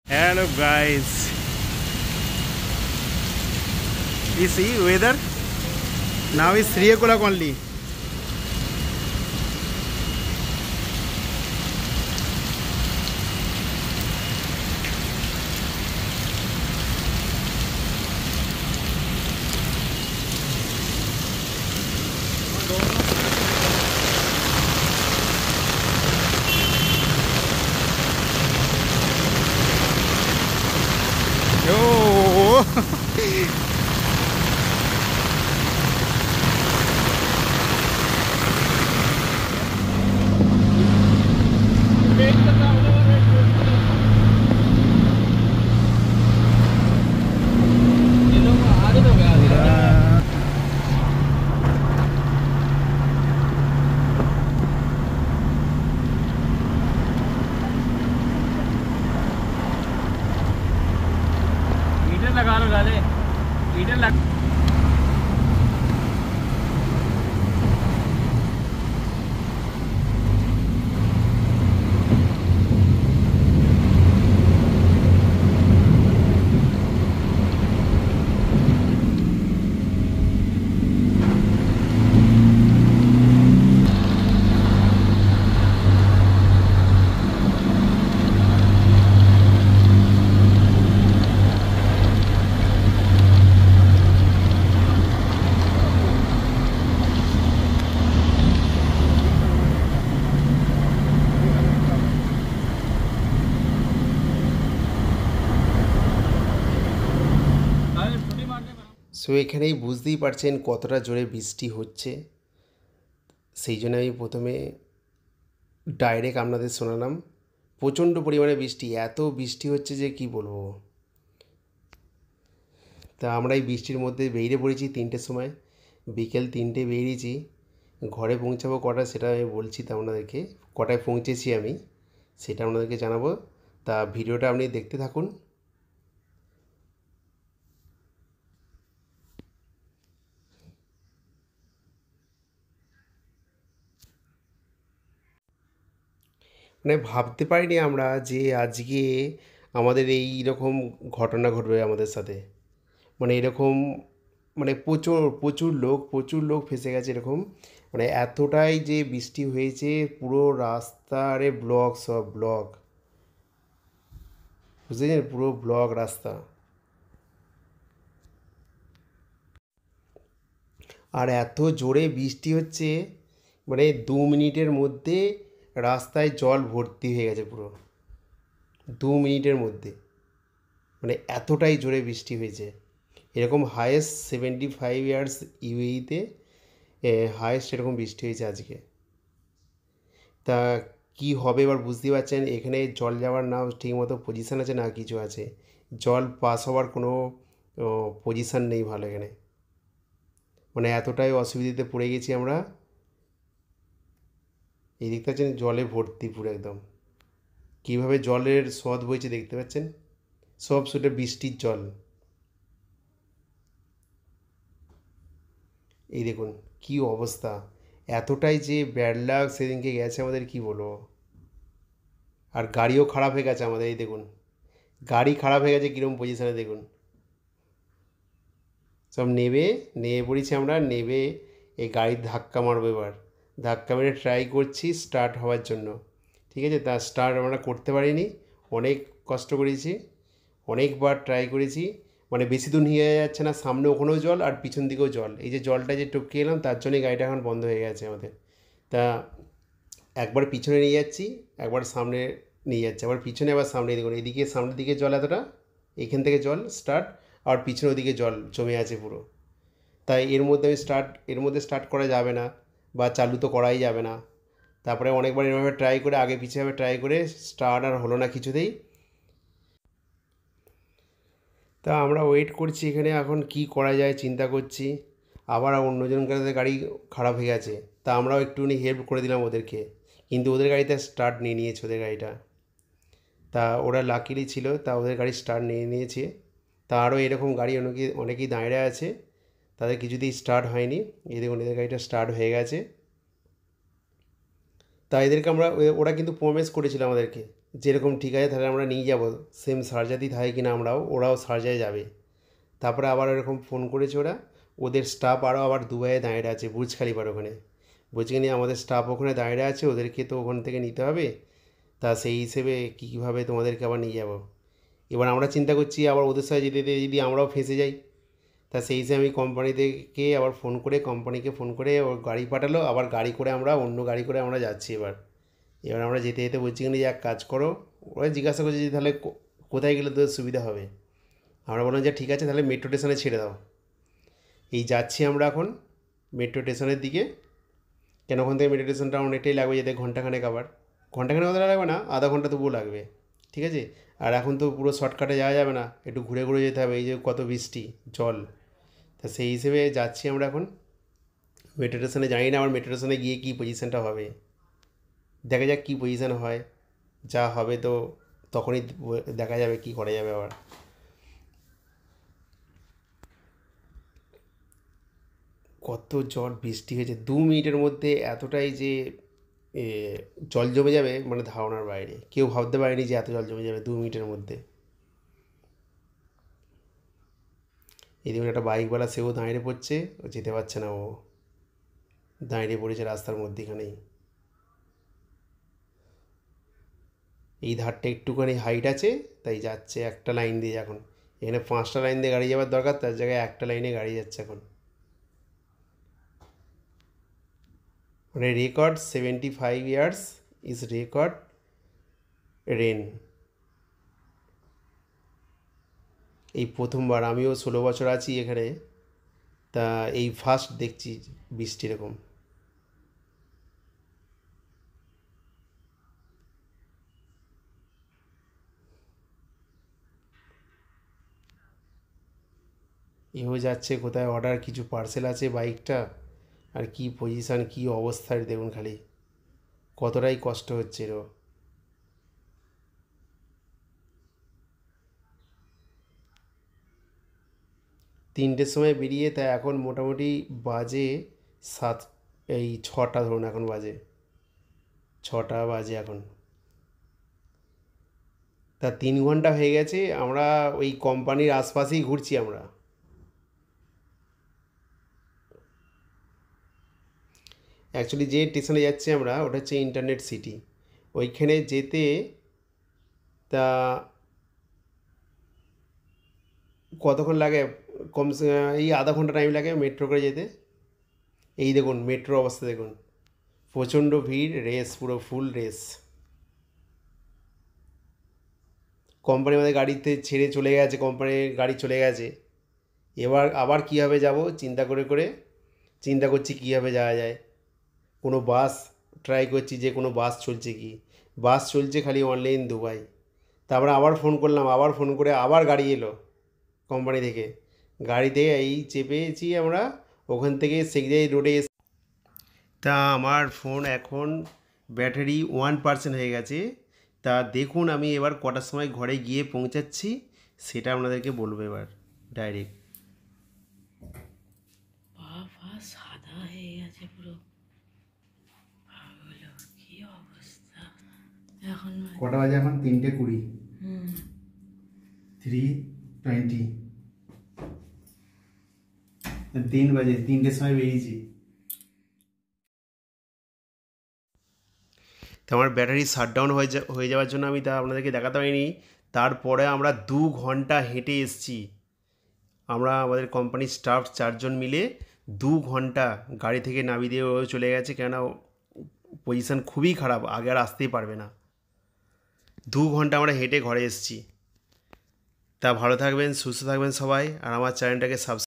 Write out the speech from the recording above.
Hello guys, you see weather now is 3 o'clock only. Oh metre लगा लो गाले metre लग so এখানেই বুঝতেই পারছেন কতটা জোরে বৃষ্টি হচ্ছে। সেই জন্য আমি প্রথমে ডাইরেক্ট আপনাদের শোনালাম। প্রচণ্ড পরিমাণে বৃষ্টি, এত বৃষ্টি হচ্ছে যে কি বলবো। তা আমরা এই বৃষ্টির মধ্যে বেরিয়ে পড়েছি 3টের সময়, বিকেল 3টে বেরিয়েছি। ঘরে পৌঁছাবো কটা সেটা আমি বলছি, তা আপনাদেরকে কটায় পৌঁছেছি আমি সেটা আপনাদেরকে জানাবো। তা ভিডিওটা আপনি দেখতে থাকুন। মানে ভাবতে পারিনি আমরা যে আজকে আমাদের এই রকম ঘটনা ঘটবে আমাদের সাথে। মানে এরকম, মানে প্রচুর লোক ফেঁসে গেছে এরকম। মানে এতটাই যে বৃষ্টি হয়েছে, পুরো রাস্তারে ব্লক, সব ব্লক, বুঝতেছেন, পুরো ব্লক রাস্তা। আর এত জোরে বৃষ্টি হচ্ছে, মানে 2 মিনিটের মধ্যে রাস্তায় জল ভর্তি হয়ে গেছে পুরো, 2 মিনিটের মধ্যে। মানে এতটাই জোরে বৃষ্টি হয়েছে। এরকম হায়েস্ট 75 ইয়ার্স ইউএইতে হায়েস্ট এরকম বৃষ্টি হয়েছে আজকে। তা কি হবে এবার বুঝতেই পারছেন, এখানে জল যাওয়ার না ঠিকমতো পজিশান আছে না কিছু আছে, জল পাস হওয়ার কোনো পজিশান নেই ভালো এখানে। মানে এতটাই অসুবিধাতে পড়ে গেছি আমরা। এই দেখতে পাচ্ছেন জলে ভর্তি পুরো একদম, কীভাবে জলের স্রোত বইছে দেখতে পাচ্ছেন, সব সেটা বৃষ্টির জল। এই দেখুন কি অবস্থা, এতটাই যে ব্যাড লাক সেদিনকে গেছে আমাদের, কি বলবো। আর গাড়িও খারাপ হয়ে গেছে আমাদের, এই দেখুন গাড়ি খারাপ হয়ে গেছে কীরকম পজিশানে দেখুন। সব নেবে পড়েছি আমরা, নেবে এই গাড়ির ধাক্কা মারবো এবার। ধাক্কা মেরে ট্রাই করছি স্টার্ট হওয়ার জন্য, ঠিক আছে। তা স্টার্ট আমরা করতে পারিনি, অনেক কষ্ট করেছি, অনেকবার ট্রাই করেছি। মানে বেশি দূর নিয়ে যাচ্ছে না, সামনে ওখানেও জল আর পিছন দিকেও জল। এই যে জলটা যে টপকে এলাম তার জন্যই গাড়িটা এখন বন্ধ হয়ে গেছে আমাদের। তা একবার পিছনে নিয়ে যাচ্ছি, একবার সামনে নিয়ে যাচ্ছি, আবার পিছনে আবার সামনে। দেখুন এদিকে সামনের দিকে জল এতটা, এখান থেকে জল স্টার্ট, আর পিছনের ওদিকে জল জমে আছে পুরো। তাই এর মধ্যে স্টার্ট করা যাবে না, বা চালু তো করাই যাবে না। তারপরে অনেকবার এভাবে ট্রাই করে আগে পিছিয়ে ট্রাই করে স্টার্ট আর হলো না কিছুতেই। তা আমরা ওয়েট করছি এখানে, এখন কি করা যায় চিন্তা করছি। আবার অন্যজনকার গাড়ি খারাপ হয়ে গেছে, তা আমরাও একটুখানি হেল্প করে দিলাম ওদেরকে, কিন্তু ওদের গাড়িতে স্টার্ট নিয়ে নিয়েছে ওদের গাড়িটা। তা ওরা লাকিলি ছিল, তা ওদের গাড়ি স্টার্ট নিয়ে নিয়েছে। তা আরও এরকম গাড়ি অনেকেই দাঁড়িয়ে আছে, তাদের কিছুতেই স্টার্ট হয়নি। এই দেখুন এদের গাড়িটা স্টার্ট হয়ে গেছে। তা এদেরকে ওরা কিন্তু প্রমিস করেছিল আমাদেরকে যেরকম ঠিক আছে তাহলে আমরা নিয়ে যাব, সেম সার্জাতেই থাকে কিনা ওরাও সার্জায় যাবে। তারপরে আবার এরকম ফোন করেছে ওরা, ওদের স্টাফ আরও আবার দুবাইয়ে দাঁড়িয়ে আছে বুর্জ খালিফার ওখানে। বলছে কি আমাদের স্টাফ ওখানে দাঁড়িয়ে আছে, ওদেরকে তো ওখান থেকে নিতে হবে, তা সেই হিসেবে কীভাবে তোমাদেরকে আবার নিয়ে যাব। এবার আমরা চিন্তা করছি আবার ওদের সাথে যেতে যেতে যদি আমরাও ফেঁসে যাই, তা সেই হিসেবে আমি কোম্পানিকে আবার কোম্পানিকে ফোন করে ওর গাড়ি পাঠালো, আবার গাড়ি করে আমরা অন্য গাড়ি করে আমরা যাচ্ছি। এবার আমরা যেতে যেতে বলছি কিনা যে এক কাজ করো, ওরা জিজ্ঞাসা করছে যে তাহলে কোথায় গেলে তোদের সুবিধা হবে। আমরা বললাম যে ঠিক আছে তাহলে মেট্রো স্টেশনে ছেড়ে দাও। এই যাচ্ছি আমরা এখন মেট্রো স্টেশনের দিকে। কেন ওখান থেকে মেট্রো স্টেশনটা অনেকটাই লাগবে যেতে, ঘন্টাখানেক, আবার ঘন্টাখানেক অতটা লাগবে না, আধা ঘন্টা তবুও লাগবে, ঠিক আছে। আর এখন তো পুরো শর্টকাটে যাওয়া যাবে না, একটু ঘুরে ঘুরে যেতে হবে, এই যে কত বৃষ্টি জল। তা সেই হিসেবে যাচ্ছি আমরা এখন মেট্রো স্টেশনে। জানি না আমার মেট্রো স্টেশনে গিয়ে কী পজিশানটা হবে, দেখা যাক কী পজিশান হয়, যা হবে তো তখনই দেখা যাবে কি করা যাবে। আবার কত জল বৃষ্টি হয়েছে 2 মিনিটের মধ্যে, এতটাই যে জল জমে যাবে মানে ধারণার বাইরে। কেউ ভাবতে পারেনি যে এত জল জমে যাবে 2 মিনিটের মধ্যে। এই দেখুন একটা বাইকওয়ালা, সেও দাঁড়িয়ে পড়ছে, ও যেতে পারছে না, ও দাঁড়িয়ে পড়েছে রাস্তার মধ্যেখানেই। এই ধারটা একটুখানি হাইট আছে তাই যাচ্ছে একটা লাইন দিয়ে। এখন এখানে 5টা লাইন দিয়ে গাড়ি যাওয়ার দরকার, তার জায়গায় একটা লাইনে গাড়ি যাচ্ছে এখন। মানে record 75 years is record rain. এই প্রথমবার, আমিও 16 বছর আছি এখানে, তা এই ফার্স্ট দেখছি বৃষ্টি এরকম। এও যাচ্ছে কোথায় অর্ডার, কিছু পার্সেল আছে বাইকটা, আর কি পজিশান কি অবস্থায় দেখুন খালি, কতটাই কষ্ট হচ্ছে এরও। 3টের সময় বেরিয়ে, তা এখন মোটামুটি বাজে 6টা, ধরুন এখন বাজে 6টা বাজে এখন। তা 3 ঘন্টা হয়ে গেছে, আমরা ওই কোম্পানির আশপাশেই ঘুরছি আমরা। অ্যাকচুয়ালি যে স্টেশনে যাচ্ছি আমরা ওটা হচ্ছে ইন্টারনেট সিটি, ওইখানে যেতে তা কতক্ষণ লাগে, কমসে এই আধা ঘন্টা টাইম লাগে মেট্রো করে যেতে। এই দেখুন মেট্রো অবস্থা দেখুন, প্রচণ্ড ভিড়, রেস, পুরো ফুল রেস। কোম্পানি আমাদের গাড়িতে ছেড়ে চলে গেছে, কোম্পানির গাড়ি চলে গেছে। এবার আবার কীভাবে যাব চিন্তা করছি কীভাবে যাওয়া যায়। কোনো বাস ট্রাই করছি যে কোনো বাস চলছে কি, বাস চলছে খালি অনলাইন দুবাই। তারপরে আবার ফোন করলাম, আবার ফোন করে আবার গাড়ি এলো কোম্পানি থেকে, গাড়িতে এই চেপেছি আমরা, ওখান থেকে শেখজাই রোডে। তা আমার ফোন এখন ব্যাটারি 1% হয়ে গেছে। তা দেখুন আমি এবার কটার সময় ঘরে গিয়ে পৌঁছাচ্ছি সেটা আপনাদেরকে বলবো এবার ডাইরেক্ট। বাবা সাদা হয়ে গেছে পুরো, কি অবস্থা। এখন কটা বাজে এখন? 3:20, 3:20, 3 বাজে, 3টের সময় বেরিয়েছি। তো আমার ব্যাটারি শাটডাউন হয়ে যাওয়ার জন্য আমি তা আপনাদেরকে দেখাতে পারিনি। তারপরে আমরা 2 ঘন্টা হেঁটে এসেছি, আমরা আমাদের কোম্পানির স্টাফ 4 জন মিলে 2 ঘন্টা গাড়ি থেকে নামিয়ে দিয়ে চলে গেছে, কেননা পজিশান খুবই খারাপ, আগে আর আসতেই পারবে না। 2 ঘন্টা আমরা হেঁটে ঘরে এসেছি। তা ভালো থাকবেন, সুস্থ থাকবেন সবাই, আর আমার চ্যানেলটাকে